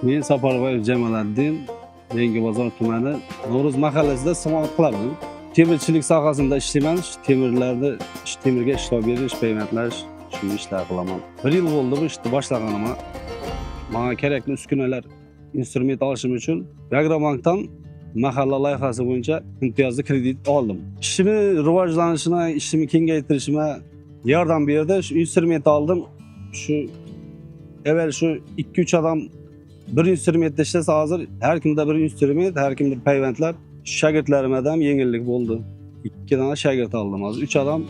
Men Saparbayev Jamoliddin, Yangibozor tumani No'ro'z mahallasida xizmat qilaman. Temirchilik sohasida ishlayman. Temirga ishlov berish, payvandlash, shu ishlar qilaman. 1 yil bo'ldi bu ishni boshlaganimga. Menga kerakli uskunalar, instrument olishim uchun Agrobankdan mahalla loyihasi bo'yicha imtiyozli kredit oldim. Ishimni rivojlanishini, ishimni kengaytirishimga yordam berdi. Shu instrument oldim. Shu evvel şu 2-3 adam bir instrumentda ishlasa hozir har kimda bir instrument, har kimda payvandlar. Shogirdlarimga ham yengillik bo'ldi. 2 dona shogird oldim. Hozir 3 adam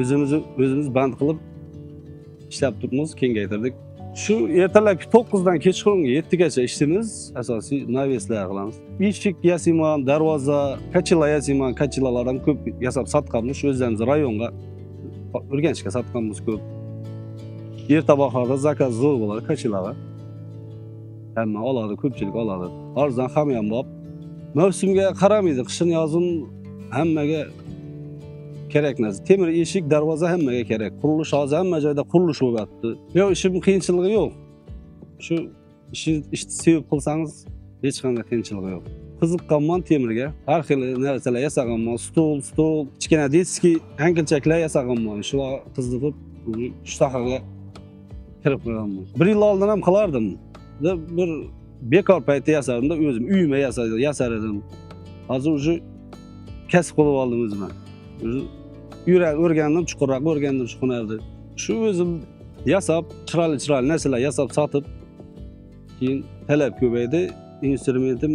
o'zimiz band qilib ishlab turibmiz, kengaytirdik. Shu ertalabki 9 dan kechqurungi 7 gacha ishimiz asosiy naveslar qilamiz. Eshik yasayman, darvoza, kachila yasayman, kachilalardan ko'p yasab sotganmiz. O'zimiz rayonga Urganchga sotganmiz ko'p. Erta bahorda zakaz zo'r bo'ladi kachilalar. Hamma oladi, ko'pchilik oladi. Arzon ham bor. Mavsumga qaramaydi, qishin yozin hammaga kerak narsa. Temir eshik, darvoza hammaga kerak. Qurilish hozir hamma joyda qurilish bo'lyapti. Yo'q, ishim qiyinchiligi yo'q. Shu ishni sevib qilsangiz hech qanday qiyinchiligi yo'q. Qiziqqanman temirga. Har xil narsalar yasaganman. Stol, kichkina diski, ankelchaklar yasaganman. Shular qiziqib, shu sohaga kirib qo'yganman. 1 yil oldin ham qilardim. Bir bekor payti yasardim, o'zim uyimga yasar edim. Hozir уже kasb qilib oldim o'zimga. O'rgandim, chuqurroq o'rgandim shu hunarni. Shu o'zim yasab, chiroyli narsalar yasab sotib, keyin talab ko'paydi. Instrumentim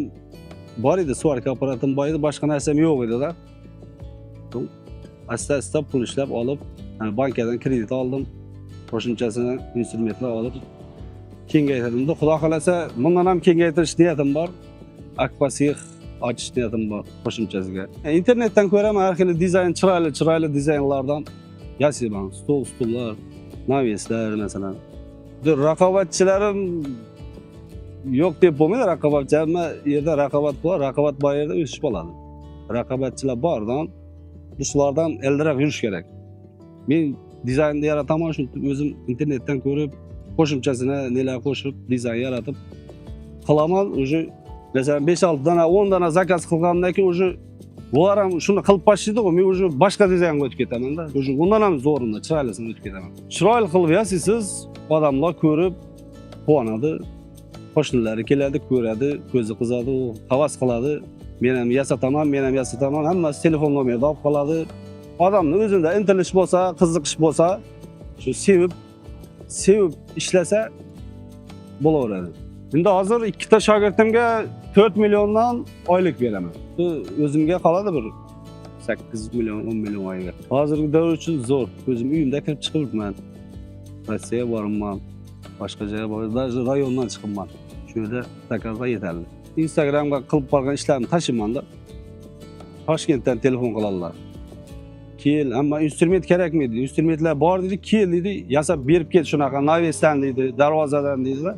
bor edi, svarka apparatim bor edi, boshqa narsam yo'q edi-da. Asta pul ishlab olib, bankadan kredit oldim. Qo'shimchasini instrumentlar olib kengaytirdim. Xudo xolasa, bundan ham kengaytirish niyatim bor. Akvasix ochish niyatim bor qo'shimchasiga. Internetdan ko'raman har xil dizayn, chiroyli dizaynlardan yasayman. Stollar, naveslar masalan. Raqobatchilarim yo'q deb bo'lmaydi, raqobatchi hamma yerda raqobat bor, raqobat bor yerda o'sish bo'ladi. Raqobatchilar bordan, shulardan eldiroq yurish kerak. Men dizaynni yarataman, shu o'zim internetdan ko'rib, qo'shimchasini nelar qo'shib, dizayn yaratib qilaman. Уже masalan 5-6 dona, 10 dona zakaz qilgandan keyin уже bular ham shuni qilib boshlaydi-ku, men уже boshqa dizaynga o'tib ketaman-da. Уже undan ham zo'rini, chiroylisini o'tib ketaman. Chiroyli qilib yasaysiz, odamlar ko'rib quvonadi. Qo'shnilari keladi, ko'radi, ko'zi qizadi, u havas qiladi. Men ham yasataman, hammasi telefon nomerida olib qoladi. Odamning o'zida intilish bo'lsa, qiziqish bo'lsa, shu sevib ishlasa bo'laveradi. Endi hozir 2 ta shogirdimga 4 milliondan oylik beraman. Bu o'zimga qoladi bir 8 million, 10 million oyga. Hozirgi davr uchun zo'r. O'zim uyimda kirib chiqibman. Rossiyaga boribman, boshqa joyga borib, даже rayondan chiqibman. Shu yerda zakazlar yetarli. Instagramga qilib qolgan ishlarimni tashiyman-da. Toshkentdan telefon qiladilar. Kel, ammo instrument kerakmidi? Instrumentlar bor dedi, kel dedi, yasab berib ket shunaqa navesdan dedi, darvozadan dedi.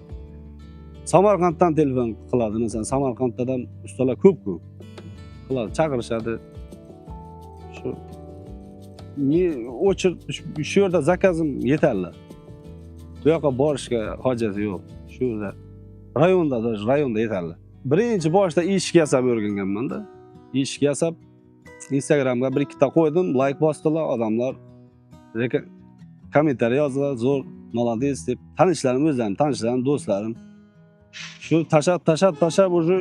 Samarqanddan telefon qiladi, masalan, Samarqanddan ustalar ko'p-ku. Qiladi, chaqirishadi. Shu shu yerda zakazim yetarli. Bu yoqqa borishga hojati yo'q. Shu yerda rayonda yetarli. Birinchi boshda eshik yasab o'rganganman-da. Eshik yasab Instagramga 1-2 ta qo'ydim, like bosdilar odamlar. Kommentariy yozdilar, zo'r, молодец deb. Tanishlarim, do'stlarim. Shu tashab уже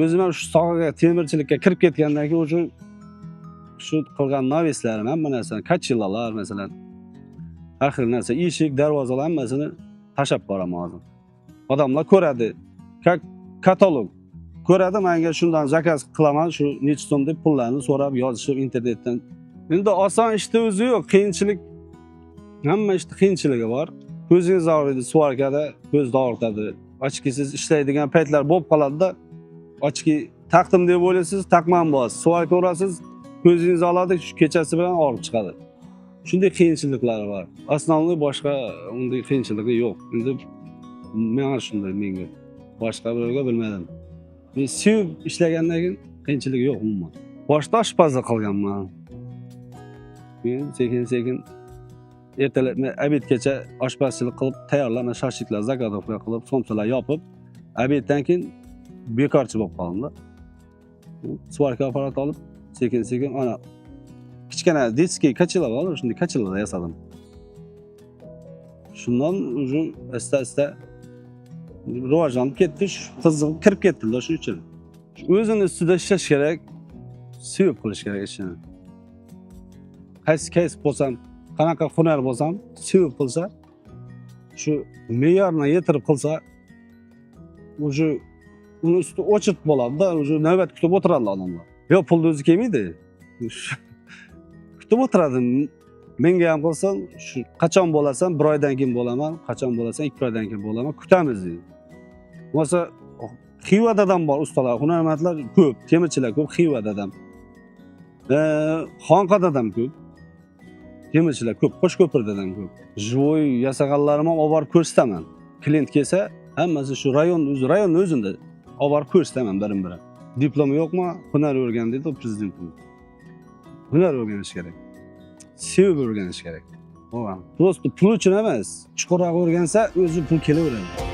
o'zim ham shu sohaga, temirchilikka kirib ketgandan keyin shu qilgan naveslarim, hamma narsani, kachilalar masalan, har xil narsa, eshik, darvozalar hammasini tashab boraman hozir. Odamlar ko'radi, katalog ko'radi, menga shundan zakaz qilaman, shu necha so'm deb pullarni so'rab yozishib internetdan. Endi oson ishni o'zi yo'q, qiyinchilik, hamma ishda qiyinchiligi bor. Ko'zingiz og'riydi, svarkada ko'zni og'ritadi. Ochkisiz ishlaydigan paytlar bo'lib qoladi-da. Ochki taqdim deb o'ylaysiz, taqman bo'lasiz. Svarka urasiz, ko'zingiz oladi, shu kechasi bilan og'rib chiqadi. Shunday qiyinchiliklari bor. Asosiy boshqa unday qiyinchiligi yo'q. Endi men shunday menga boshqa birga bilmadim. Men sevib ishlagandan keyin qiyinchilik yo'q umuman. Boshda oshpazlik qilganman. Keyin sekin ertalab obedgacha oshpazchilik qilib, tayyorlab, shoshliklar, zagodovlar qilib, somsalar yopib, obeddan keyin bekorchi bo'lib qoldim-da. Svarka apparat olib, sekin-sekin ana kichkina детский kachilar bor, shunday kachilarda yasadim. Shundan уже asta-asta rivojlanib ketdi, qiziqib kirib ketdim-da shuning uchun. O'zini ustida ishlash kerak, sevib qilish kerak ishini. Qaysi kasb bo'lsam, qanaqa hunar bo'lsam, sevib qilsa, shu me'yorni yetirib qilsa, уже uni usti ochiq bo'ladi-da, уже navbat kutib o'tiradi odamlar. Yo, pulni o'zi kelmaydi. Kutib o'tiradi. Menga ham qilsin, shu qachon bo'lasan, 1 oydan keyin bo'laman, qachon bo'lasan, 2 oydan keyin bo'laman, kutamiz deydi. Bo'lsa Xivadadan bor ustalar, hunarmandlar ko'p, temirchilar ko'p Xivadadan. Xonqadadan ko'p. Temirchilar ko'p, Qo'shko'pirdan ko'p. Joy yasaganlarim ham olib borib ko'rsataman. Klient kelsa, hammasi shu rayonning o'zida olib borib ko'rsataman birin-birin. Diplomi yo'qmi? Hunar o'rgan dedi prezidentimiz. Hunar o'rganish kerak. Sevib o'rganish kerak. To'g'ri. Prosta pul uchun emas, chuqurroq o'rgansa o'zi pul kelaveradi.